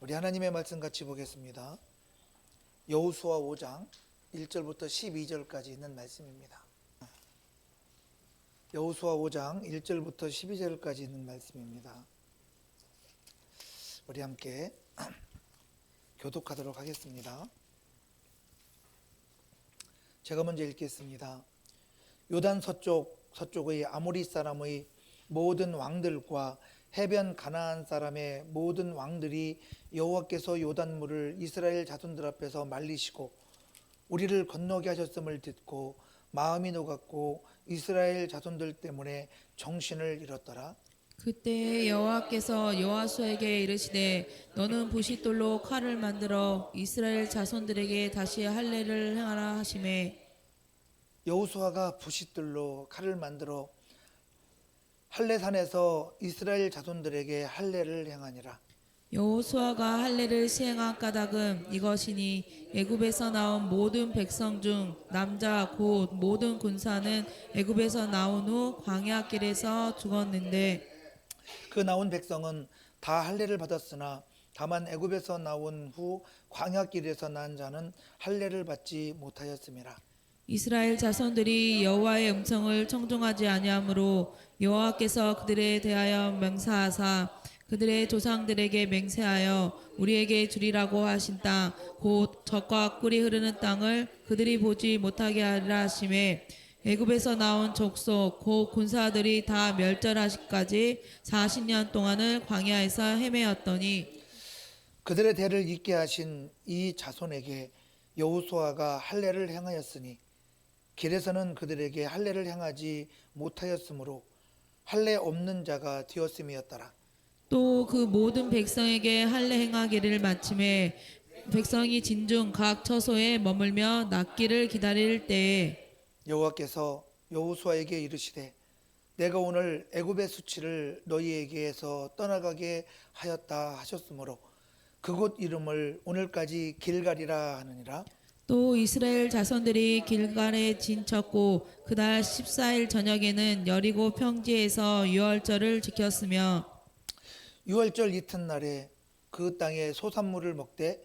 우리 하나님의 말씀 같이 보겠습니다. 여호수아 5장 1절부터 12절까지 있는 말씀입니다. 여호수아 5장 1절부터 12절까지 있는 말씀입니다. 우리 함께 교독하도록 하겠습니다. 제가 먼저 읽겠습니다. 요단 서쪽의 아모리 사람의 모든 왕들과 해변 가나안 사람의 모든 왕들이 여호와께서 요단물을 이스라엘 자손들 앞에서 말리시고 우리를 건너게 하셨음을 듣고 마음이 녹았고 이스라엘 자손들 때문에 정신을 잃었더라. 그때 여호와께서 여호수아에게 이르시되 너는 부싯돌로 칼을 만들어 이스라엘 자손들에게 다시 할례를 행하라 하시매 여호수아가 부싯돌로 칼을 만들어 할례산에서 이스라엘 자손들에게 할례를 행하니라. 여호수아가 할례를 시행한 까닭은 이것이니 애굽에서 나온 모든 백성 중 남자 곧 모든 군사는 애굽에서 나온 후 광야길에서 죽었는데 그 나온 백성은 다 할례를 받았으나 다만 애굽에서 나온 후 광야길에서 난 자는 할례를 받지 못하였음이라. 이스라엘 자손들이 여호와의 음성을 청종하지 아니하므로 여호와께서 그들에 대하여 맹세하사 그들의 조상들에게 맹세하여 우리에게 주리라고 하신 땅 곧 젖과 꿀이 흐르는 땅을 그들이 보지 못하게 하리라 하시매 애굽에서 나온 족속 곧 군사들이 다 멸절하시까지 40년 동안을 광야에서 헤매었더니 그들의 대를 잇게 하신 이 자손에게 여호수아가 할례를 행하였으니 길에서는 그들에게 할례를 행하지 못하였으므로 할례 없는 자가 되었음이었더라. 또 그 모든 백성에게 할례 행하기를 마침에 백성이 진중 각 처소에 머물며 낫기를 기다릴 때에 여호와께서 여호수아에게 이르시되 내가 오늘 애굽의 수치를 너희에게서 떠나가게 하였다 하셨으므로 그곳 이름을 오늘까지 길갈이라 하느니라. 또 이스라엘 자손들이 길갈에 진쳤고 그달 14일 저녁에는 여리고 평지에서 유월절을 지켰으며 유월절 이튿날에 그 땅의 소산물을 먹되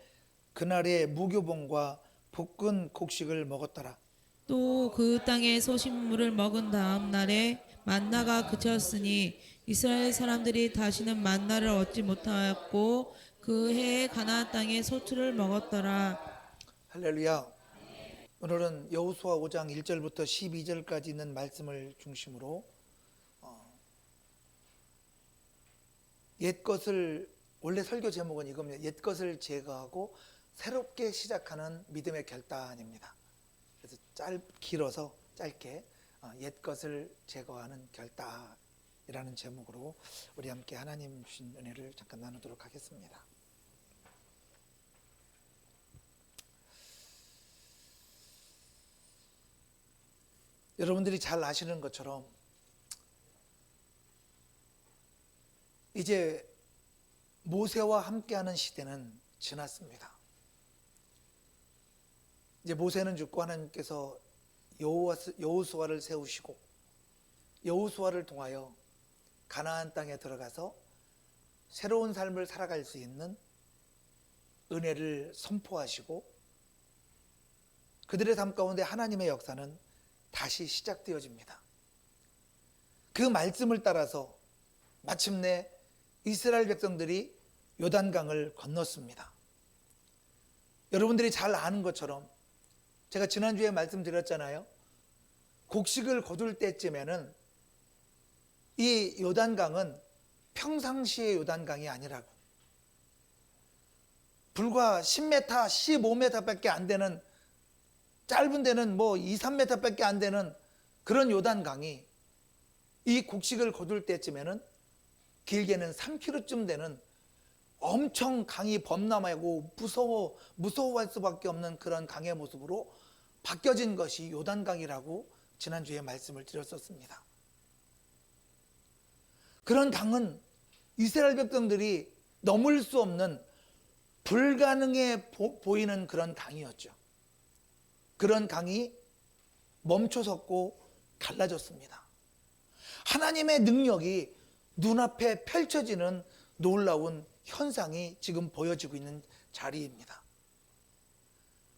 그날에 무교봉과 볶은 곡식을 먹었더라. 또 그 땅의 소식물을 먹은 다음 날에 만나가 그쳤으니 이스라엘 사람들이 다시는 만나를 얻지 못하였고 그 해에 가나안 땅의 소출을 먹었더라. 할렐루야. 오늘은 여호수아 5장 1절부터 12절까지 있는 말씀을 중심으로 옛것을, 원래 설교 제목은 이겁니다. 옛것을 제거하고 새롭게 시작하는 믿음의 결단입니다. 그래서 길어서 짧게 옛것을 제거하는 결단이라는 제목으로 우리 함께 하나님 주신 은혜를 잠깐 나누도록 하겠습니다. 여러분들이 잘 아시는 것처럼 이제 모세와 함께하는 시대는 지났습니다. 이제 모세는 죽고 하나님께서 여호수아를 세우시고 여호수아를 통하여 가나안 땅에 들어가서 새로운 삶을 살아갈 수 있는 은혜를 선포하시고 그들의 삶 가운데 하나님의 역사는 다시 시작되어집니다. 그 말씀을 따라서 마침내 이스라엘 백성들이 요단강을 건넜습니다. 여러분들이 잘 아는 것처럼 제가 지난주에 말씀드렸잖아요. 곡식을 거둘 때쯤에는 이 요단강은 평상시의 요단강이 아니라고, 불과 10m, 15m밖에 안 되는, 짧은 데는 뭐 2, 3m밖에 안 되는 그런 요단강이 이 곡식을 거둘 때쯤에는 길게는 3km쯤 되는 엄청 강이 범람하고 무서워할 수밖에 없는 그런 강의 모습으로 바뀌어진 것이 요단강이라고 지난주에 말씀을 드렸었습니다. 그런 강은 이스라엘 백성들이 넘을 수 없는 불가능해 보이는 그런 강이었죠. 그런 강이 멈춰섰고 갈라졌습니다. 하나님의 능력이 눈앞에 펼쳐지는 놀라운 현상이 지금 보여지고 있는 자리입니다.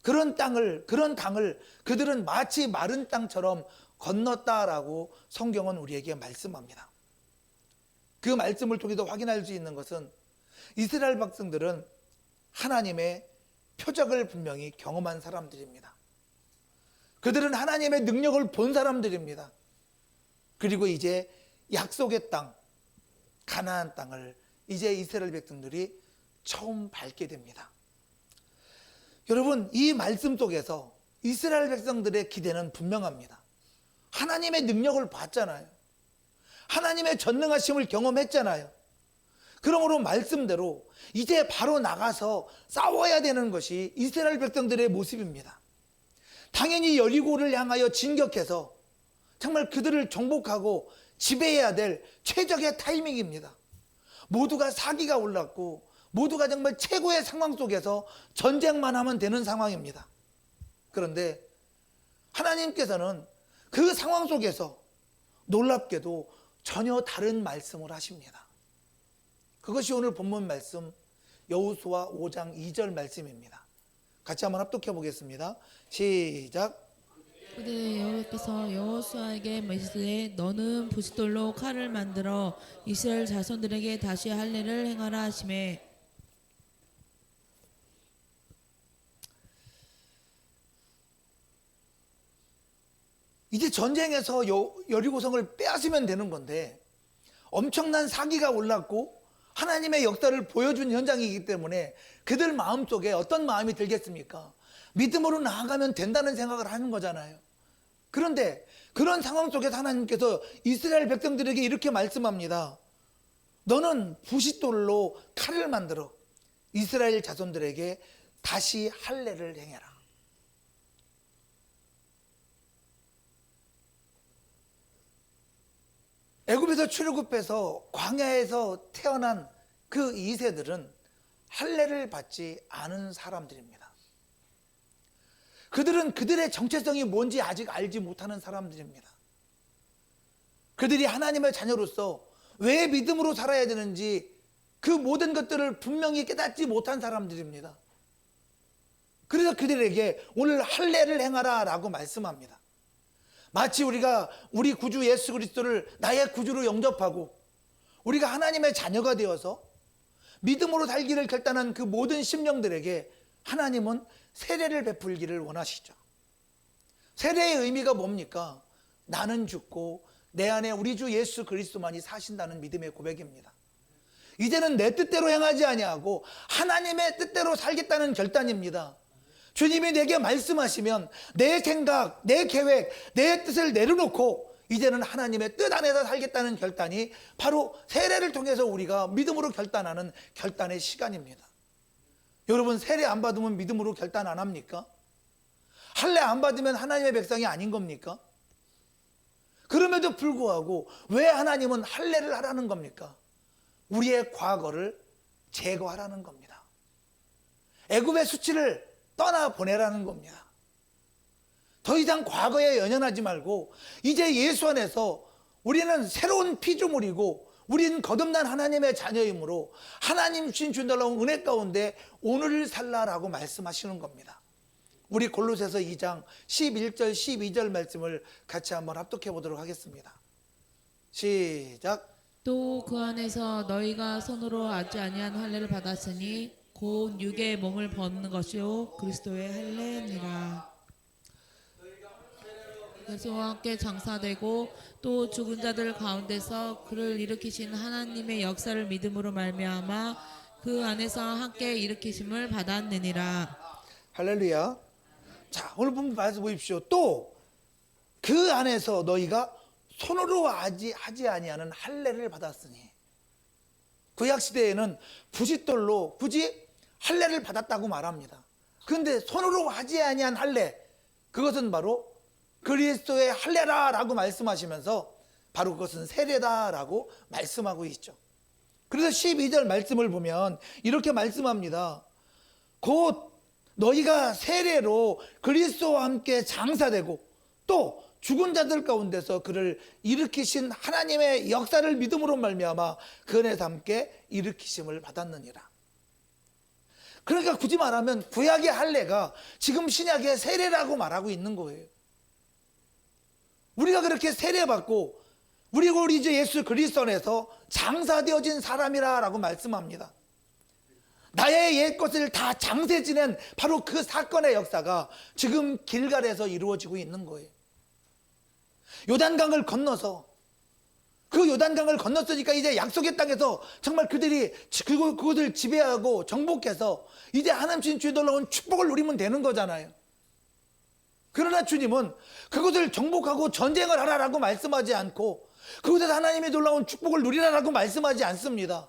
그런 강을 그들은 마치 마른 땅처럼 건넜다라고 성경은 우리에게 말씀합니다. 그 말씀을 통해서 확인할 수 있는 것은 이스라엘 백성들은 하나님의 표적을 분명히 경험한 사람들입니다. 그들은 하나님의 능력을 본 사람들입니다. 그리고 이제 약속의 땅, 가나안 땅을 이제 이스라엘 백성들이 처음 밟게 됩니다. 여러분, 이 말씀 속에서 이스라엘 백성들의 기대는 분명합니다. 하나님의 능력을 봤잖아요. 하나님의 전능하심을 경험했잖아요. 그러므로 말씀대로 이제 바로 나가서 싸워야 되는 것이 이스라엘 백성들의 모습입니다. 당연히 여리고를 향하여 진격해서 정말 그들을 정복하고 지배해야 될 최적의 타이밍입니다. 모두가 사기가 올랐고 모두가 정말 최고의 상황 속에서 전쟁만 하면 되는 상황입니다. 그런데 하나님께서는 그 상황 속에서 놀랍게도 전혀 다른 말씀을 하십니다. 그것이 오늘 본문 말씀 여호수아 5장 2절 말씀입니다. 같이 한번 합독해 보겠습니다. 시작. 그때 여호와께서 여호수아에게 메시되 너는 부싯돌로 칼을 만들어 이스라엘 자손들에게 다시 할례를 행하라 하시매. 이제 전쟁에서 여리고성을 빼앗으면 되는 건데 엄청난 사기가 올랐고 하나님의 역사를 보여준 현장이기 때문에 그들 마음속에 어떤 마음이 들겠습니까? 믿음으로 나아가면 된다는 생각을 하는 거잖아요. 그런데 그런 상황 속에서 하나님께서 이스라엘 백성들에게 이렇게 말씀합니다. 너는 부싯돌로 칼을 만들어 이스라엘 자손들에게 다시 할례를 행해라. 애굽에서 출애굽해서 광야에서 태어난 그 2세들은 할례를 받지 않은 사람들입니다. 그들은 그들의 정체성이 뭔지 아직 알지 못하는 사람들입니다. 그들이 하나님의 자녀로서 왜 믿음으로 살아야 되는지 그 모든 것들을 분명히 깨닫지 못한 사람들입니다. 그래서 그들에게 오늘 할례를 행하라 라고 말씀합니다. 마치 우리가 우리 구주 예수 그리스도를 나의 구주로 영접하고 우리가 하나님의 자녀가 되어서 믿음으로 살기를 결단한 그 모든 심령들에게 하나님은 세례를 베풀기를 원하시죠. 세례의 의미가 뭡니까? 나는 죽고 내 안에 우리 주 예수 그리스도만이 사신다는 믿음의 고백입니다. 이제는 내 뜻대로 행하지 아니하고 하나님의 뜻대로 살겠다는 결단입니다. 주님이 내게 말씀하시면 내 생각, 내 계획, 내 뜻을 내려놓고 이제는 하나님의 뜻 안에서 살겠다는 결단이 바로 세례를 통해서 우리가 믿음으로 결단하는 결단의 시간입니다. 여러분, 세례 안 받으면 믿음으로 결단 안 합니까? 할례 안 받으면 하나님의 백성이 아닌 겁니까? 그럼에도 불구하고 왜 하나님은 할례를 하라는 겁니까? 우리의 과거를 제거하라는 겁니다. 애굽의 수치를 떠나보내라는 겁니다. 더 이상 과거에 연연하지 말고 이제 예수 안에서 우리는 새로운 피조물이고 우리는 거듭난 하나님의 자녀이므로 하나님 주신 놀라운 은혜 가운데 오늘을 살라라고 말씀하시는 겁니다. 우리 골로새서 2장 11절 12절 말씀을 같이 한번 합독해 보도록 하겠습니다. 시작. 또 그 안에서 너희가 손으로 하지 아니한 할례를 받았으니 곧 육의 몸을 벗는 것이요 그리스도의 할례니라. 예수와 함께 장사되고 또 죽은 자들 가운데서 그를 일으키신 하나님의 역사를 믿음으로 말미암아 그 안에서 함께 일으키심을 받았느니라. 할렐루야. 자, 오늘 본문 봐서 보십시오. 또 그 안에서 너희가 손으로 하지 아니하는 할례를 받았으니, 구약 시대에는 부싯돌로 굳이 할례를 받았다고 말합니다. 그런데 손으로 하지 아니한 할례, 그것은 바로 그리스도의 할례라라고 말씀하시면서 바로 그것은 세례다라고 말씀하고 있죠. 그래서 12절 말씀을 보면 이렇게 말씀합니다. 곧 너희가 세례로 그리스도와 함께 장사되고 또 죽은 자들 가운데서 그를 일으키신 하나님의 역사를 믿음으로 말미암아 그 은혜에서 함께 일으키심을 받았느니라. 그러니까 굳이 말하면 구약의 할례가 지금 신약의 세례라고 말하고 있는 거예요. 우리가 그렇게 세례받고 우리가 우리 주 예수 그리스도 안에서 장사되어진 사람이라고 말씀합니다. 나의 옛것을 다 장세 지낸 바로 그 사건의 역사가 지금 길갈에서 이루어지고 있는 거예요. 요단강을 건너서, 그 요단강을 건넜으니까 이제 약속의 땅에서 정말 그들이 그곳을 지배하고 정복해서 이제 하나님 주신 주의 놀라운 축복을 누리면 되는 거잖아요. 그러나 주님은 그곳을 정복하고 전쟁을 하라라고 말씀하지 않고 그곳에서 하나님의 놀라운 축복을 누리라라고 말씀하지 않습니다.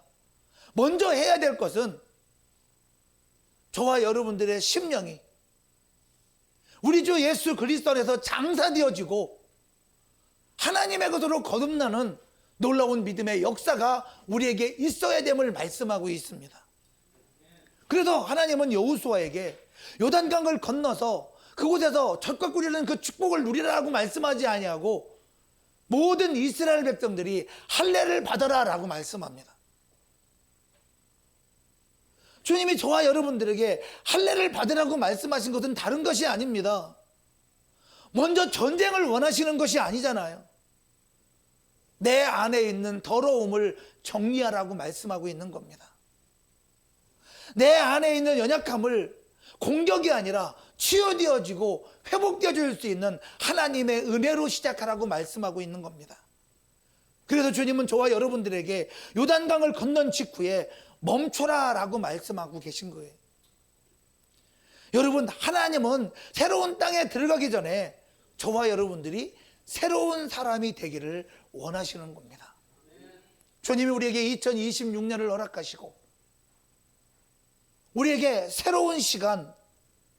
먼저 해야 될 것은 저와 여러분들의 심령이 우리 주 예수 그리스도 안에서 장사되어지고 하나님의 것으로 거듭나는 놀라운 믿음의 역사가 우리에게 있어야 됨을 말씀하고 있습니다. 그래서 하나님은 여호수아에게 요단강을 건너서 그곳에서 젖과 꿀이 흐르는 그 축복을 누리라고 말씀하지 아니하고 모든 이스라엘 백성들이 할례를 받아라라고 말씀합니다. 주님이 저와 여러분들에게 할례를 받으라고 말씀하신 것은 다른 것이 아닙니다. 먼저 전쟁을 원하시는 것이 아니잖아요. 내 안에 있는 더러움을 정리하라고 말씀하고 있는 겁니다. 내 안에 있는 연약함을 공격이 아니라 치유되어지고 회복되어질 수 있는 하나님의 은혜로 시작하라고 말씀하고 있는 겁니다. 그래서 주님은 저와 여러분들에게 요단강을 건넌 직후에 멈춰라 라고 말씀하고 계신 거예요. 여러분, 하나님은 새로운 땅에 들어가기 전에 저와 여러분들이 새로운 사람이 되기를 원하시는 겁니다. 주님이 우리에게 2026년을 허락하시고 우리에게 새로운 시간,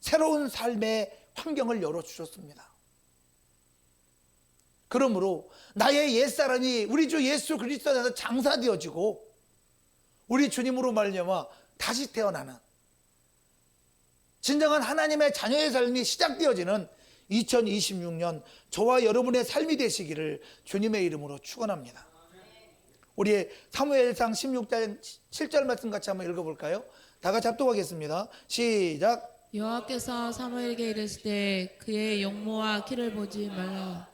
새로운 삶의 환경을 열어주셨습니다. 그러므로 나의 옛사람이 우리 주 예수 그리스도 안에서 장사되어지고 우리 주님으로 말미암아 다시 태어나는 진정한 하나님의 자녀의 삶이 시작되어지는 2026년 저와 여러분의 삶이 되시기를 주님의 이름으로 축원합니다. 우리 사무엘상 16장 7절 말씀 같이 한번 읽어볼까요? 다 같이 합독하겠습니다. 시작. 여호와께서 사무엘에게 이르시되 그의 용모와 키를 보지 말라.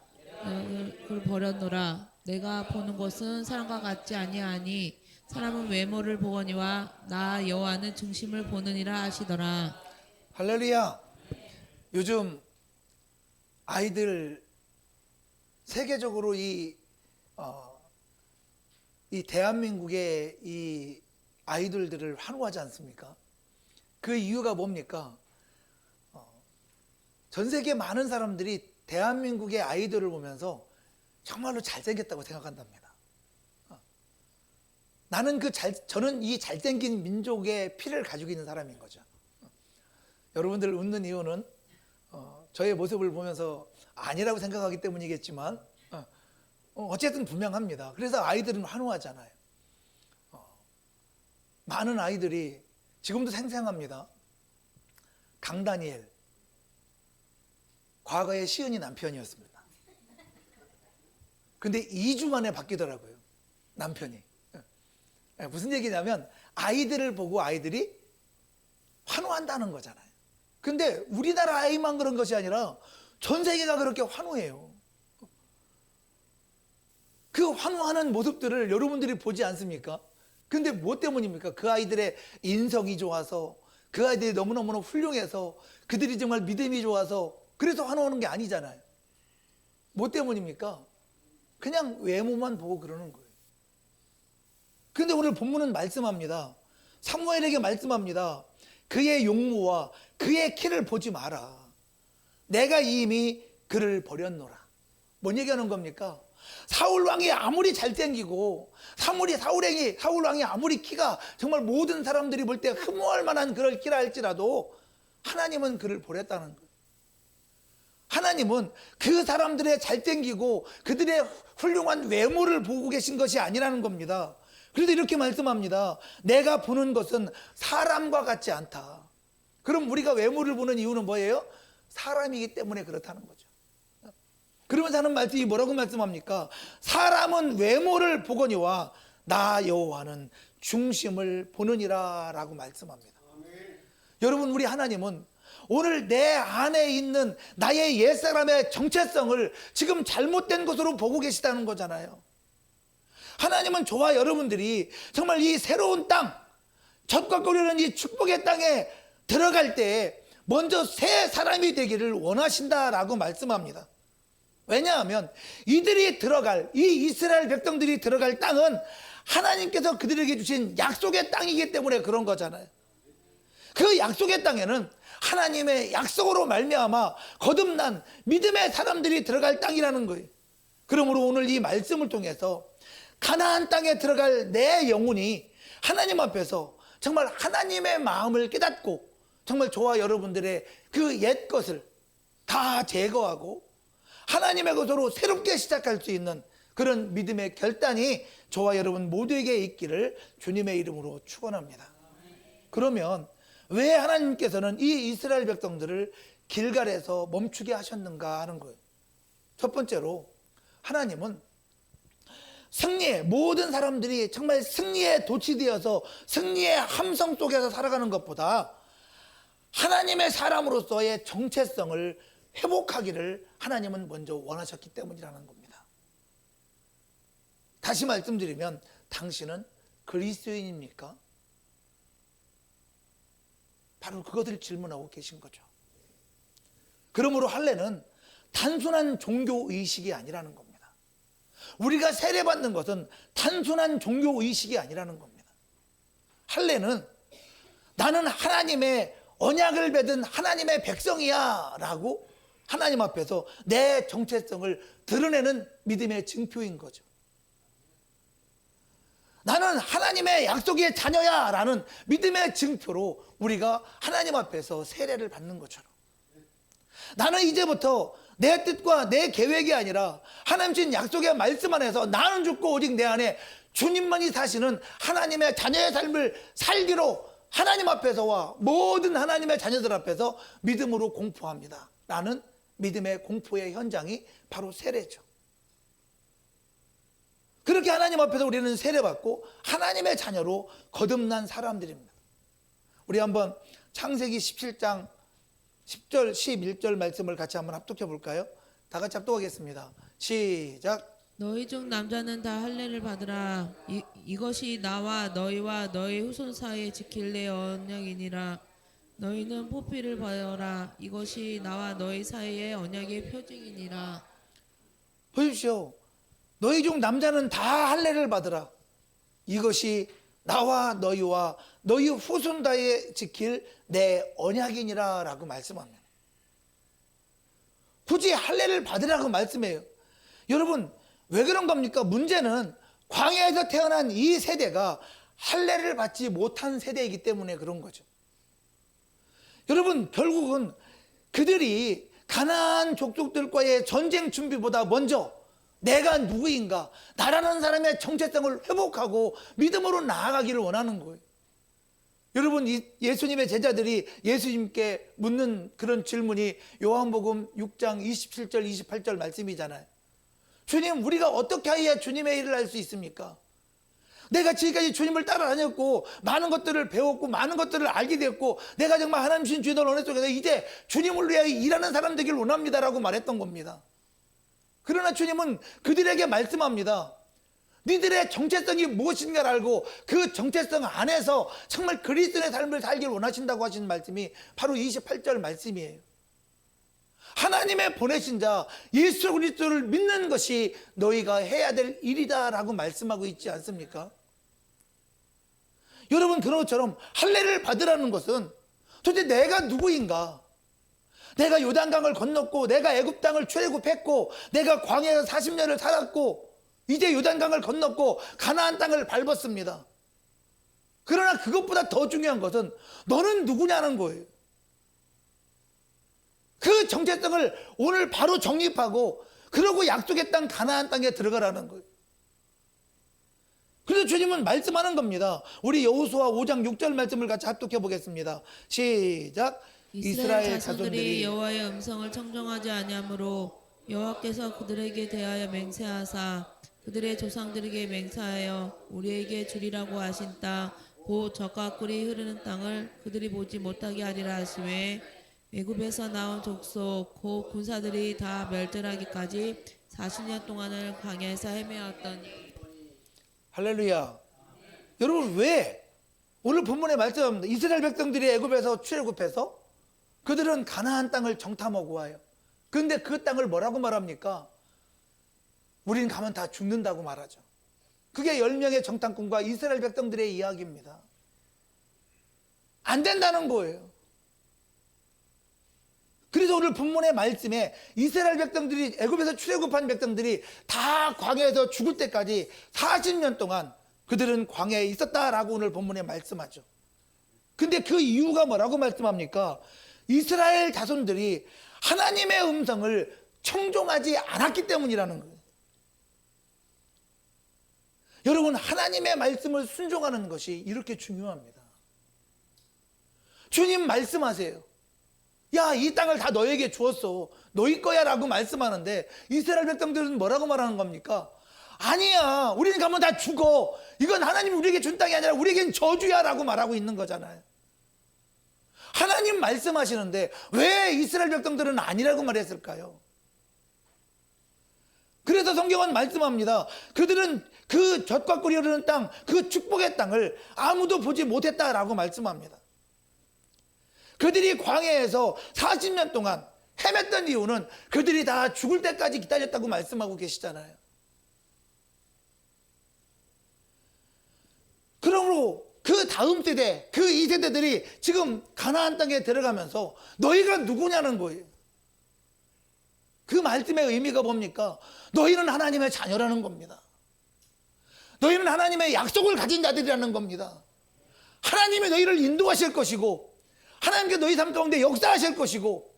그를 버렸노라. 내가 보는 것은 사람과 같지 아니하니 사람은 외모를 보거니와 나 여호와는 중심을 보느니라 하시더라. 할렐루야. 요즘 아이들 세계적으로 이 대한민국의 이 아이돌들을 환호하지 않습니까? 그 이유가 뭡니까? 전 세계 많은 사람들이 대한민국의 아이돌을 보면서 정말로 잘생겼다고 생각한답니다. 저는 이 잘생긴 민족의 피를 가지고 있는 사람인 거죠. 여러분들 웃는 이유는 저의 모습을 보면서 아니라고 생각하기 때문이겠지만 어쨌든 분명합니다. 그래서 아이들은 환호하잖아요. 많은 아이들이 지금도 생생합니다. 강다니엘, 과거에 시은이 남편이었습니다. 근데 2주 만에 바뀌더라고요, 남편이. 무슨 얘기냐면 아이들을 보고 아이들이 환호한다는 거잖아요. 근데 우리나라 아이만 그런 것이 아니라 전 세계가 그렇게 환호해요. 그 환호하는 모습들을 여러분들이 보지 않습니까? 근데 뭐 때문입니까? 그 아이들의 인성이 좋아서, 그 아이들이 너무너무 훌륭해서, 그들이 정말 믿음이 좋아서 그래서 환호하는 게 아니잖아요. 뭐 때문입니까? 그냥 외모만 보고 그러는 거예요. 근데 오늘 본문은 말씀합니다. 사무엘에게 말씀합니다. 그의 용모와 그의 키를 보지 마라. 내가 이미 그를 버렸노라. 뭔 얘기하는 겁니까? 사울왕이 아무리 잘생기고 사울왕이 아무리 키가 정말 모든 사람들이 볼 때 흠모할 만한 그럴 키라 할지라도 하나님은 그를 버렸다는 거예요. 하나님은 그 사람들의 잘생기고 그들의 훌륭한 외모를 보고 계신 것이 아니라는 겁니다. 그래서 이렇게 말씀합니다. 내가 보는 것은 사람과 같지 않다. 그럼 우리가 외모를 보는 이유는 뭐예요? 사람이기 때문에 그렇다는 거죠. 그러면서 하는 말씀이 뭐라고 말씀합니까? 사람은 외모를 보거니와 나 여호와는 중심을 보느니라 라고 말씀합니다. 여러분, 우리 하나님은 오늘 내 안에 있는 나의 옛사람의 정체성을 지금 잘못된 것으로 보고 계시다는 거잖아요. 하나님은 저와 여러분들이 정말 이 새로운 땅, 적각거리는 이 축복의 땅에 들어갈 때 먼저 새 사람이 되기를 원하신다라고 말씀합니다. 왜냐하면 이들이 들어갈, 이 이스라엘 백성들이 들어갈 땅은 하나님께서 그들에게 주신 약속의 땅이기 때문에 그런 거잖아요. 그 약속의 땅에는 하나님의 약속으로 말미암아 거듭난 믿음의 사람들이 들어갈 땅이라는 거예요. 그러므로 오늘 이 말씀을 통해서 가나안 땅에 들어갈 내 영혼이 하나님 앞에서 정말 하나님의 마음을 깨닫고 정말 저와 여러분들의 그 옛 것을 다 제거하고 하나님의 것으로 새롭게 시작할 수 있는 그런 믿음의 결단이 저와 여러분 모두에게 있기를 주님의 이름으로 축원합니다. 그러면 왜 하나님께서는 이 이스라엘 백성들을 길갈에서 멈추게 하셨는가 하는 거예요. 첫 번째로 하나님은 승리의 모든 사람들이 정말 승리에 도취되어서 승리의 함성 속에서 살아가는 것보다 하나님의 사람으로서의 정체성을 회복하기를 하나님은 먼저 원하셨기 때문이라는 겁니다. 다시 말씀드리면 당신은 그리스도인입니까? 바로 그것을 질문하고 계신 거죠. 그러므로 할례는 단순한 종교 의식이 아니라는 겁니다. 우리가 세례받는 것은 단순한 종교 의식이 아니라는 겁니다. 할례는 나는 하나님의 언약을 맺은 하나님의 백성이야 라고 하나님 앞에서 내 정체성을 드러내는 믿음의 증표인 거죠. 나는 하나님의 약속의 자녀야 라는 믿음의 증표로 우리가 하나님 앞에서 세례를 받는 것처럼 나는 이제부터 내 뜻과 내 계획이 아니라 하나님 주신 약속의 말씀 안에서 나는 죽고 오직 내 안에 주님만이 사시는 하나님의 자녀의 삶을 살기로 하나님 앞에서와 모든 하나님의 자녀들 앞에서 믿음으로 공포합니다 라는 믿음의 공포의 현장이 바로 세례죠. 그렇게 하나님 앞에서 우리는 세례받고 하나님의 자녀로 거듭난 사람들입니다. 우리 한번 창세기 17장 10절 11절 말씀을 같이 한번 합독해 볼까요? 다 같이 합독하겠습니다. 시작. 너희 중 남자는 다 할례를 받으라. 이것이 나와 너희와 너희 후손 사이에 지킬 내 언약이니라. 너희는 포피를 받아라. 이것이 나와 너희 사이의 언약의 표징이니라. 보십시오. 너희 중 남자는 다 할례를 받으라. 이것이 나와 너희와 너희 후손 다에 지킬 내 언약이니라 라고 말씀합니다. 굳이 할례를 받으라고 말씀해요. 여러분, 왜 그런 겁니까? 문제는 광야에서 태어난 이 세대가 할례를 받지 못한 세대이기 때문에 그런 거죠. 여러분, 결국은 그들이 가나안 족속들과의 전쟁 준비보다 먼저 내가 누구인가, 나라는 사람의 정체성을 회복하고 믿음으로 나아가기를 원하는 거예요. 여러분, 예수님의 제자들이 예수님께 묻는 그런 질문이 요한복음 6장 27절 28절 말씀이잖아요. 주님, 우리가 어떻게 해야 주님의 일을 할 수 있습니까? 내가 지금까지 주님을 따라다녔고 많은 것들을 배웠고 많은 것들을 알게 됐고 내가 정말 하나님 주신 주의 은혜 속에서 이제 주님을 위하여 일하는 사람 되길 원합니다라고 말했던 겁니다. 그러나 주님은 그들에게 말씀합니다. 니들의 정체성이 무엇인가를 알고 그 정체성 안에서 정말 그리스도의 삶을 살길 원하신다고 하시는 말씀이 바로 28절 말씀이에요. 하나님의 보내신 자 예수 그리스도를 믿는 것이 너희가 해야 될 일이다 라고 말씀하고 있지 않습니까? 여러분, 그런 것처럼 할례를 받으라는 것은 도대체 내가 누구인가? 내가 요단강을 건넜고 내가 애굽 땅을 출애굽했고 내가 광야에서 40년을 살았고 이제 요단강을 건넜고 가나안 땅을 밟았습니다. 그러나 그것보다 더 중요한 것은 너는 누구냐는 거예요. 그 정체성을 오늘 바로 정립하고 그러고 약속의 땅 가나안 땅에 들어가라는 거예요. 그래서 주님은 말씀하는 겁니다. 우리 여호수아 5장 6절 말씀을 같이 합독해 보겠습니다. 시작. 이스라엘 자손들이 여호와의 음성을 청종하지 아니하므로 여호와께서 그들에게 대하여 맹세하사 그들의 조상들에게 맹세하여 우리에게 주리라고 하신 땅 곧 젖과 꿀이 흐르는 땅을 그들이 보지 못하게 하리라 하시매 애굽에서 나온 족속 곧 군사들이 다 멸절하기까지 40년 동안을 광야에서 헤매었더니. 할렐루야. 여러분, 왜 오늘 본문의 말씀 이스라엘 백성들이 애굽에서 출애굽해서 그들은 가나안 땅을 정탐하고 와요. 그런데 그 땅을 뭐라고 말합니까? 우린 가면 다 죽는다고 말하죠. 그게 10명의 정탐꾼과 이스라엘 백성들의 이야기입니다. 안 된다는 거예요. 그래서 오늘 본문의 말씀에 이스라엘 백성들이, 애굽에서 출애굽한 백성들이 다 광야에서 죽을 때까지 40년 동안 그들은 광야에 있었다라고 오늘 본문에 말씀하죠. 근데 그 이유가 뭐라고 말씀합니까? 이스라엘 자손들이 하나님의 음성을 청종하지 않았기 때문이라는 거예요. 여러분, 하나님의 말씀을 순종하는 것이 이렇게 중요합니다. 주님 말씀하세요. 야, 이 땅을 다 너에게 주었어. 너희 거야 라고 말씀하는데 이스라엘 백성들은 뭐라고 말하는 겁니까? 아니야, 우리는 가면 다 죽어. 이건 하나님이 우리에게 준 땅이 아니라 우리에겐 저주야 라고 말하고 있는 거잖아요. 하나님 말씀하시는데 왜 이스라엘 백성들은 아니라고 말했을까요? 그래서 성경은 말씀합니다. 그들은 그 젖과 꿀이 흐르는 땅, 그 축복의 땅을 아무도 보지 못했다라고 말씀합니다. 그들이 광야에서 40년 동안 헤맸던 이유는 그들이 다 죽을 때까지 기다렸다고 말씀하고 계시잖아요. 그러므로 그 다음 세대, 그 2세대들이 지금 가나안 땅에 들어가면서 너희가 누구냐는 거예요. 그 말씀의 의미가 뭡니까? 너희는 하나님의 자녀라는 겁니다. 너희는 하나님의 약속을 가진 자들이라는 겁니다. 하나님이 너희를 인도하실 것이고 하나님께 너희 삶 가운데 역사하실 것이고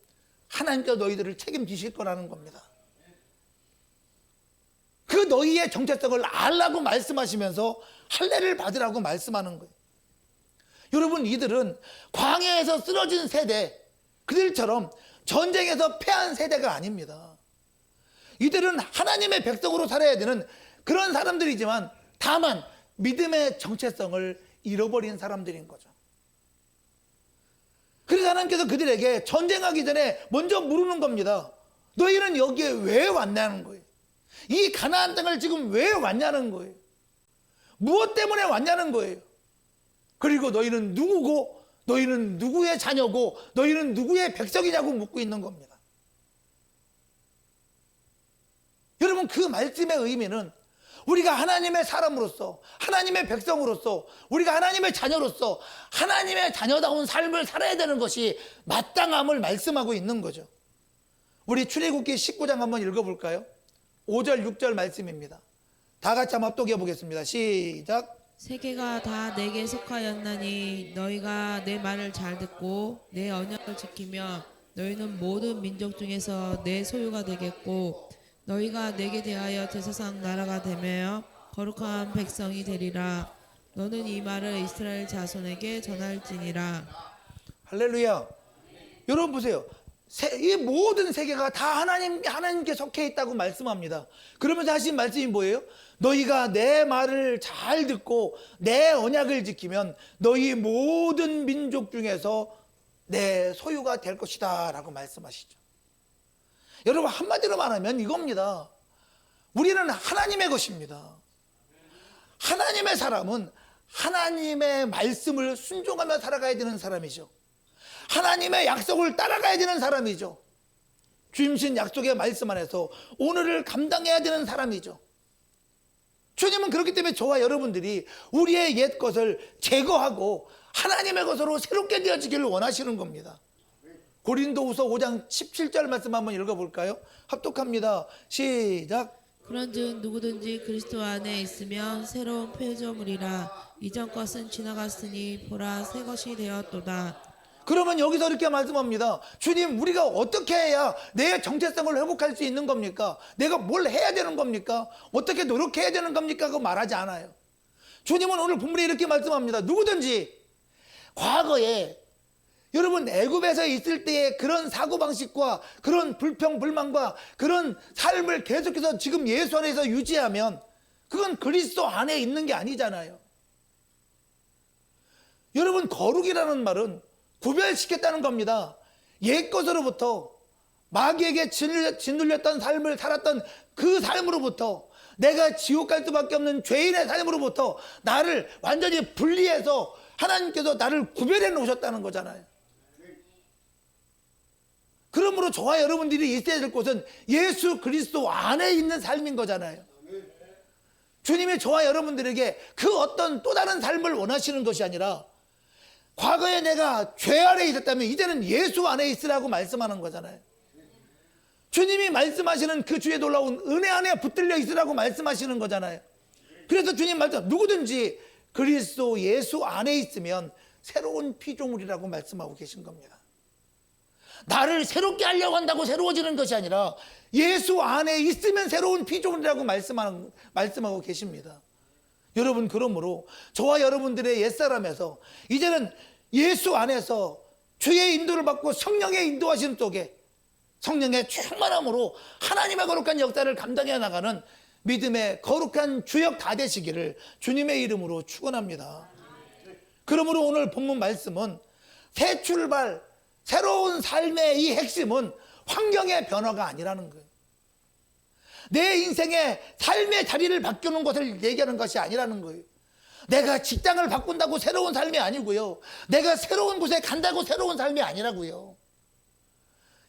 하나님께 너희들을 책임지실 거라는 겁니다. 그 너희의 정체성을 알라고 말씀하시면서 할례를 받으라고 말씀하는 거예요. 여러분, 이들은 광야에서 쓰러진 세대, 그들처럼 전쟁에서 패한 세대가 아닙니다. 이들은 하나님의 백성으로 살아야 되는 그런 사람들이지만 다만 믿음의 정체성을 잃어버린 사람들인 거죠. 그래서 하나님께서 그들에게 전쟁하기 전에 먼저 물으는 겁니다. 너희는 여기에 왜 왔냐는 거예요. 이 가나안 땅을 지금 왜 왔냐는 거예요. 무엇 때문에 왔냐는 거예요. 그리고 너희는 누구고 너희는 누구의 자녀고 너희는 누구의 백성이냐고 묻고 있는 겁니다. 여러분, 그 말씀의 의미는 우리가 하나님의 사람으로서 하나님의 백성으로서 우리가 하나님의 자녀로서 하나님의 자녀다운 삶을 살아야 되는 것이 마땅함을 말씀하고 있는 거죠. 우리 출애굽기 19장 한번 읽어볼까요? 5절 6절 말씀입니다. 다 같이 한번 합독해 보겠습니다. 시작. 세계가 다 내게 속하였나니 너희가 내 말을 잘 듣고 내 언약을 지키며 너희는 모든 민족 중에서 내 소유가 되겠고 너희가 내게 대하여 제사상 나라가 되며 거룩한 백성이 되리라. 너는 이 말을 이스라엘 자손에게 전할지니라. 할렐루야. 여러분 보세요. 이 모든 세계가 다 하나님께 속해 있다고 말씀합니다. 그러면서 하신 말씀이 뭐예요? 너희가 내 말을 잘 듣고 내 언약을 지키면 너희 모든 민족 중에서 내 소유가 될 것이다 라고 말씀하시죠. 여러분, 한마디로 말하면 이겁니다. 우리는 하나님의 것입니다. 하나님의 사람은 하나님의 말씀을 순종하며 살아가야 되는 사람이죠. 하나님의 약속을 따라가야 되는 사람이죠. 주임신 약속의 말씀 안에서 오늘을 감당해야 되는 사람이죠. 주님은 그렇기 때문에 저와 여러분들이 우리의 옛 것을 제거하고 하나님의 것으로 새롭게 되어지기를 원하시는 겁니다. 고린도후서 5장 17절 말씀 한번 읽어볼까요? 합독합니다. 시작. 그런즉 누구든지 그리스도 안에 있으면 새로운 피조물이라. 이전 것은 지나갔으니 보라 새 것이 되었도다. 그러면 여기서 이렇게 말씀합니다. 주님, 우리가 어떻게 해야 내 정체성을 회복할 수 있는 겁니까? 내가 뭘 해야 되는 겁니까? 어떻게 노력해야 되는 겁니까? 그거 말하지 않아요. 주님은 오늘 본문에 이렇게 말씀합니다. 누구든지 과거에 여러분, 애굽에서 있을 때의 그런 사고방식과 그런 불평불만과 그런 삶을 계속해서 지금 예수 안에서 유지하면 그건 그리스도 안에 있는 게 아니잖아요. 여러분, 거룩이라는 말은 구별시켰다는 겁니다. 옛것으로부터 마귀에게 짓눌렸던 삶을 살았던 그 삶으로부터, 내가 지옥 갈 수밖에 없는 죄인의 삶으로부터 나를 완전히 분리해서 하나님께서 나를 구별해 놓으셨다는 거잖아요. 그러므로 저와 여러분들이 있어야 될 곳은 예수 그리스도 안에 있는 삶인 거잖아요. 주님이 저와 여러분들에게 그 어떤 또 다른 삶을 원하시는 것이 아니라, 과거에 내가 죄 아래 있었다면 이제는 예수 안에 있으라고 말씀하는 거잖아요. 주님이 말씀하시는 그 주의 놀라운 은혜 안에 붙들려 있으라고 말씀하시는 거잖아요. 그래서 주님 말씀, 누구든지 그리스도 예수 안에 있으면 새로운 피조물이라고 말씀하고 계신 겁니다. 나를 새롭게 하려고 한다고 새로워지는 것이 아니라 예수 안에 있으면 새로운 피조물이라고 말씀하고 계십니다. 여러분, 그러므로 저와 여러분들의 옛사람에서 이제는 예수 안에서 주의 인도를 받고 성령의 인도하심 속에 성령의 충만함으로 하나님의 거룩한 역사를 감당해 나가는 믿음의 거룩한 주역 다 되시기를 주님의 이름으로 축원합니다. 그러므로 오늘 본문 말씀은 새 출발, 새로운 삶의 이 핵심은 환경의 변화가 아니라는 거예요. 내 인생의 삶의 자리를 바꾸는 것을 얘기하는 것이 아니라는 거예요. 내가 직장을 바꾼다고 새로운 삶이 아니고요, 내가 새로운 곳에 간다고 새로운 삶이 아니라고요.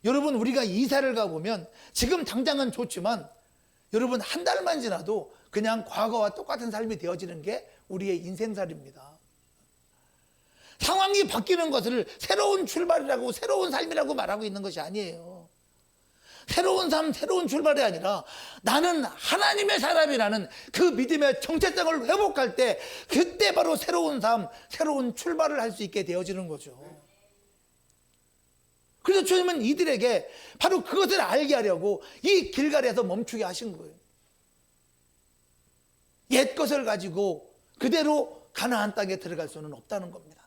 여러분, 우리가 이사를 가보면 지금 당장은 좋지만 여러분, 한 달만 지나도 그냥 과거와 똑같은 삶이 되어지는 게 우리의 인생살입니다. 상황이 바뀌는 것을 새로운 출발이라고, 새로운 삶이라고 말하고 있는 것이 아니에요. 새로운 삶, 새로운 출발이 아니라 나는 하나님의 사람이라는 그 믿음의 정체성을 회복할 때, 그때 바로 새로운 삶, 새로운 출발을 할 수 있게 되어지는 거죠. 그래서 주님은 이들에게 바로 그것을 알게 하려고 이 길갈에서 멈추게 하신 거예요. 옛 것을 가지고 그대로 가나안 땅에 들어갈 수는 없다는 겁니다.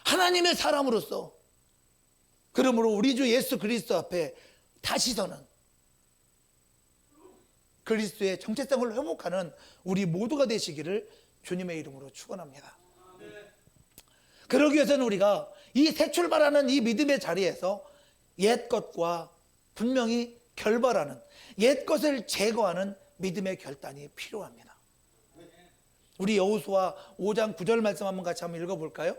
하나님의 사람으로서, 그러므로 우리 주 예수 그리스도 앞에 다시 서는 그리스도의 정체성을 회복하는 우리 모두가 되시기를 주님의 이름으로 축원합니다. 그러기 위해서는 우리가 이 새 출발하는 이 믿음의 자리에서 옛 것과 분명히 결별하는, 옛 것을 제거하는 믿음의 결단이 필요합니다. 우리 여호수아 5장 9절 말씀 한번 같이 한번 읽어볼까요?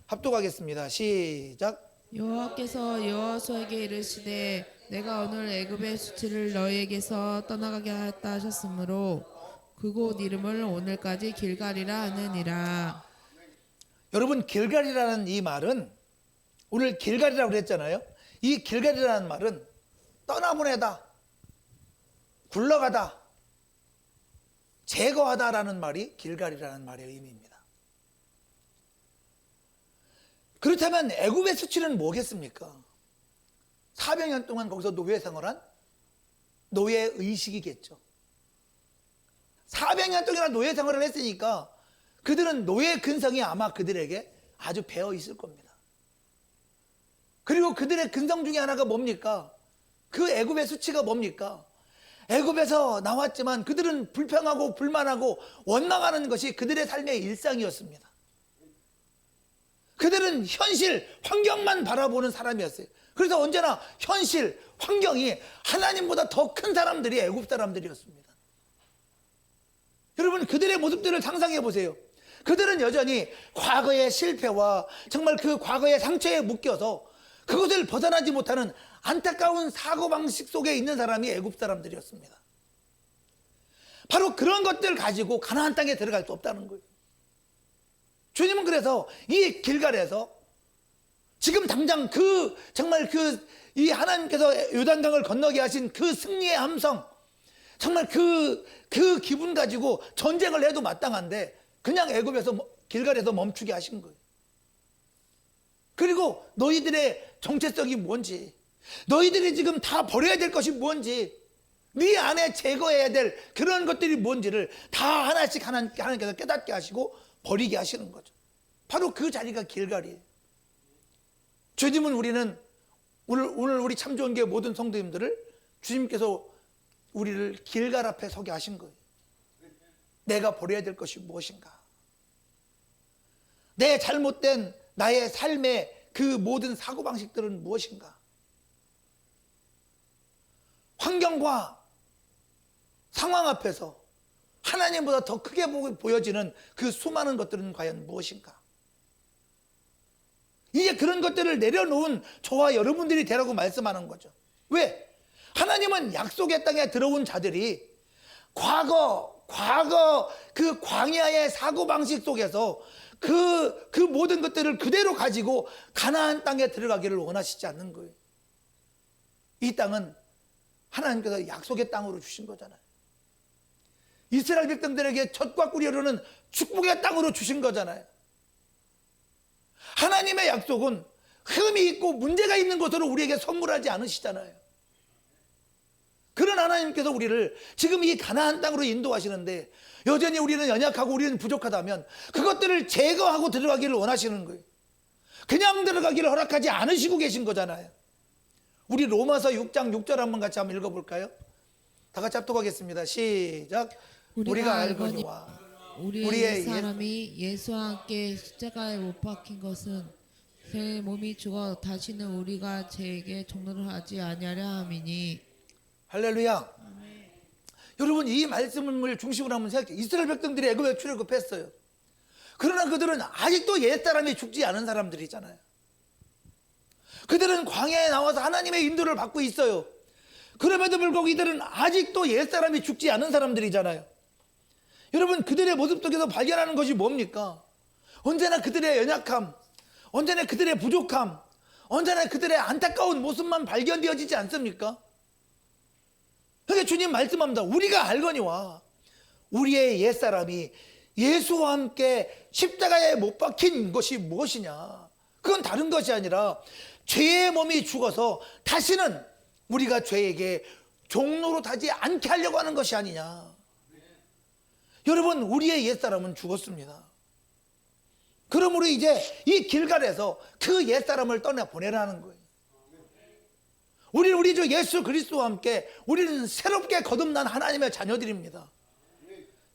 합독하겠습니다. 시작. 여호와께서 여호수아에게 이르시되 내가 오늘 애굽의 수치를 너희에게서 떠나가게 하였다 하셨으므로 그곳 이름을 오늘까지 길갈이라 하느니라. 여러분, 길갈이라는 이 말은, 오늘 길갈이라고 그랬잖아요. 이 길갈이라는 말은 떠나보내다, 굴러가다, 제거하다라는 말이 길갈이라는 말의 의미입니다. 그렇다면 애굽의 수치는 뭐겠습니까? 400년 동안 거기서 노예 생활한 노예 의식이겠죠. 400년 동안 노예 생활을 했으니까 그들은 노예 근성이 아마 그들에게 아주 배어 있을 겁니다. 그리고 그들의 근성 중에 하나가 뭡니까? 그 애굽의 수치가 뭡니까? 애굽에서 나왔지만 그들은 불평하고 불만하고 원망하는 것이 그들의 삶의 일상이었습니다. 그들은 현실, 환경만 바라보는 사람이었어요. 그래서 언제나 현실, 환경이 하나님보다 더 큰 사람들이 애굽 사람들이었습니다. 여러분, 그들의 모습들을 상상해 보세요. 그들은 여전히 과거의 실패와 정말 그 과거의 상처에 묶여서 그것을 벗어나지 못하는 안타까운 사고방식 속에 있는 사람이 애굽 사람들이었습니다. 바로 그런 것들 가지고 가나안 땅에 들어갈 수 없다는 거예요. 주님은 그래서 이 길갈에서 지금 당장 이 하나님께서 요단강을 건너게 하신 그 승리의 함성, 정말 그 기분 가지고 전쟁을 해도 마땅한데 그냥 애굽에서, 길갈에서 멈추게 하신 거예요. 그리고 너희들의 정체성이 뭔지, 너희들이 지금 다 버려야 될 것이 뭔지, 네 안에 제거해야 될 그런 것들이 뭔지를 다 하나씩 하나님께서 깨닫게 하시고 버리게 하시는 거죠. 바로 그 자리가 길갈이에요. 주님은 우리는 오늘 우리 참 좋은 교회 모든 성도님들을 주님께서 우리를 길갈 앞에 서게 하신 거예요. 내가 버려야 될 것이 무엇인가? 내 잘못된 나의 삶의 그 모든 사고방식들은 무엇인가? 환경과 상황 앞에서 하나님보다 더 크게 보여지는 그 수많은 것들은 과연 무엇인가? 이제 그런 것들을 내려놓은 저와 여러분들이 되라고 말씀하는 거죠. 왜? 하나님은 약속의 땅에 들어온 자들이 과거 그 광야의 사고방식 속에서 그 모든 것들을 그대로 가지고 가나안 땅에 들어가기를 원하시지 않는 거예요. 이 땅은 하나님께서 약속의 땅으로 주신 거잖아요. 이스라엘 백성들에게 젖과 꿀이 흐르는 축복의 땅으로 주신 거잖아요. 하나님의 약속은 흠이 있고 문제가 있는 것으로 우리에게 선물하지 않으시잖아요. 그런 하나님께서 우리를 지금 이 가나안 땅으로 인도하시는데 여전히 우리는 연약하고 우리는 부족하다면 그것들을 제거하고 들어가기를 원하시는 거예요. 그냥 들어가기를 허락하지 않으시고 계신 거잖아요. 우리 로마서 6장 6절 같이 한번 읽어볼까요? 다 같이 합독하겠습니다. 시작. 우리가 알거니와 우리의 사람이 예수와 함께 십자가에 못 박힌 것은 제 몸이 죽어 다시는 우리가 제에게 종노를 하지 아니하려 함이니. 할렐루야. 여러분, 이 말씀을 중심으로 한번 생각해. 이스라엘 백성들이 애굽에 출애굽했어요. 그러나 그들은 아직도 옛사람이 죽지 않은 사람들이잖아요. 그들은 광야에 나와서 하나님의 인도를 받고 있어요. 그럼에도 불구하고 이들은 아직도 옛사람이 죽지 않은 사람들이잖아요. 여러분, 그들의 모습 속에서 발견하는 것이 뭡니까? 언제나 그들의 연약함, 언제나 그들의 부족함, 언제나 그들의 안타까운 모습만 발견되어지지 않습니까? 그러니까 주님 말씀합니다. 우리가 알거니와 우리의 옛사람이 예수와 함께 십자가에 못 박힌 것이 무엇이냐? 그건 다른 것이 아니라 죄의 몸이 죽어서 다시는 우리가 죄에게 종로로 타지 않게 하려고 하는 것이 아니냐. 여러분, 우리의 옛사람은 죽었습니다. 그러므로 이제 이 길갈에서 그 옛사람을 떠나보내라는 거예요. 우리 주 예수 그리스도와 함께 우리는 새롭게 거듭난 하나님의 자녀들입니다.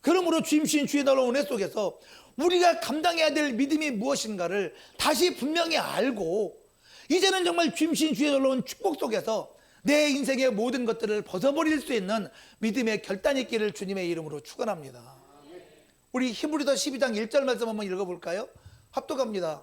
그러므로 주임신 주의 놀라운 은혜 속에서 우리가 감당해야 될 믿음이 무엇인가를 다시 분명히 알고 이제는 정말 주임신 주의 놀라운 축복 속에서 내 인생의 모든 것들을 벗어버릴 수 있는 믿음의 결단이 있기를 주님의 이름으로 축원합니다. 우리 히브리서 12장 1절 말씀 한번 읽어볼까요? 합독합니다.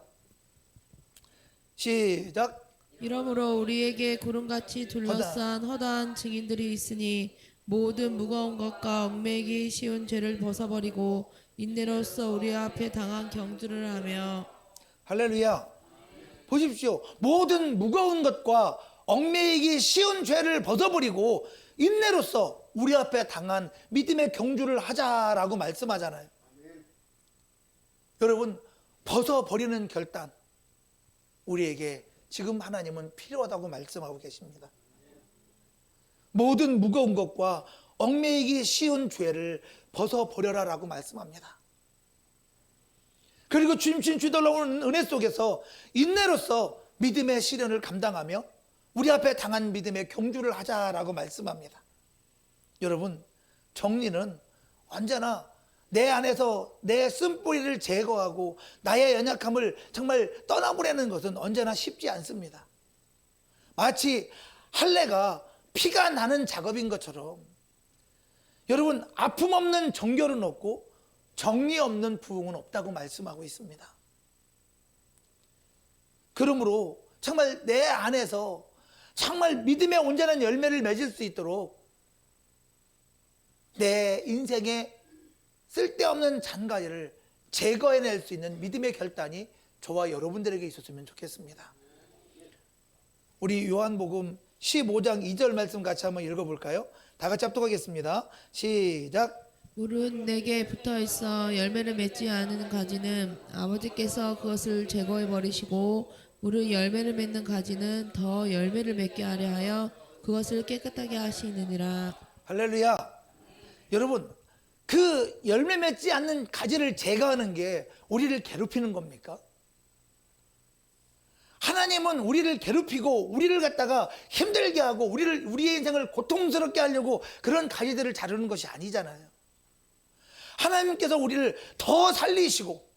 시작. 이러므로 우리에게 구름같이 둘러싼 허다한 증인들이 있으니 모든 무거운 것과 얽매이기 쉬운 죄를 벗어버리고 인내로써 우리 앞에 당한 경주를 하며. 할렐루야. 보십시오. 모든 무거운 것과 얽매이기 쉬운 죄를 벗어버리고 인내로써 우리 앞에 당한 믿음의 경주를 하자라고 말씀하잖아요. 여러분, 벗어버리는 결단, 우리에게 지금 하나님은 필요하다고 말씀하고 계십니다. 모든 무거운 것과 얽매이기 쉬운 죄를 벗어버려라라고 말씀합니다. 그리고 주님신 주의 놀라운 은혜 속에서 인내로써 믿음의 시련을 감당하며 우리 앞에 당한 믿음의 경주를 하자라고 말씀합니다. 여러분, 정리는 언제나 내 안에서 내 쓴뿌리를 제거하고 나의 연약함을 정말 떠나보내는 것은 언제나 쉽지 않습니다. 마치 할례가 피가 나는 작업인 것처럼 여러분, 아픔 없는 정결은 없고 정리 없는 부흥은 없다고 말씀하고 있습니다. 그러므로 정말 내 안에서 정말 믿음의 온전한 열매를 맺을 수 있도록 내 인생의 쓸데없는 잔가리를 제거해낼 수 있는 믿음의 결단이 저와 여러분들에게 있었으면 좋겠습니다. 우리 요한복음 15장 2절 말씀 같이 한번 읽어볼까요? 다 같이 합독하겠습니다. 시작. 물은 내게 붙어 있어 열매를 맺지 않는 가지는 아버지께서 그것을 제거해 버리시고 물은 열매를 맺는 가지는 더 열매를 맺게 하려 하여 그것을 깨끗하게 하시느니라. 할렐루야. 여러분, 그 열매 맺지 않는 가지를 제거하는 게 우리를 괴롭히는 겁니까? 하나님은 우리를 괴롭히고 우리를 갖다가 힘들게 하고 우리의 인생을 고통스럽게 하려고 그런 가지들을 자르는 것이 아니잖아요. 하나님께서 우리를 더 살리시고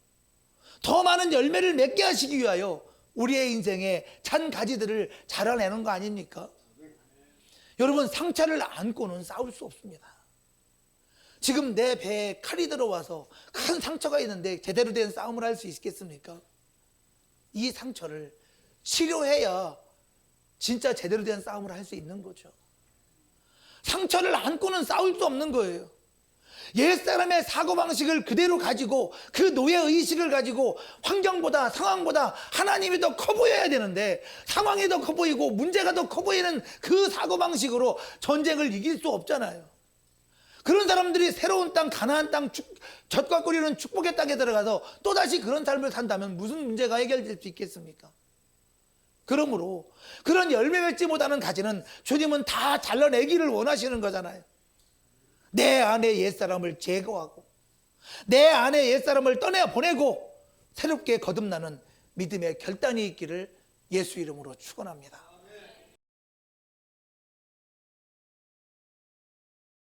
더 많은 열매를 맺게 하시기 위하여 우리의 인생에 찬 가지들을 자라내는 거 아닙니까? 여러분, 상처를 안고는 싸울 수 없습니다. 지금 내 배에 칼이 들어와서 큰 상처가 있는데 제대로 된 싸움을 할 수 있겠습니까? 이 상처를 치료해야 진짜 제대로 된 싸움을 할 수 있는 거죠. 상처를 안고는 싸울 수 없는 거예요. 옛사람의 사고방식을 그대로 가지고 그 노예의식을 가지고 환경보다 상황보다 하나님이 더 커 보여야 되는데 상황이 더 커 보이고 문제가 더 커 보이는 그 사고방식으로 전쟁을 이길 수 없잖아요. 그런 사람들이 새로운 땅, 가나안 땅, 젖과 꿀이는 축복의 땅에 들어가서 또다시 그런 삶을 산다면 무슨 문제가 해결될 수 있겠습니까? 그러므로 그런 열매 맺지 못하는 가지는 주님은 다 잘라내기를 원하시는 거잖아요. 내 안에 옛사람을 제거하고 내 안에 옛사람을 떠내보내고 새롭게 거듭나는 믿음의 결단이 있기를 예수 이름으로 축원합니다.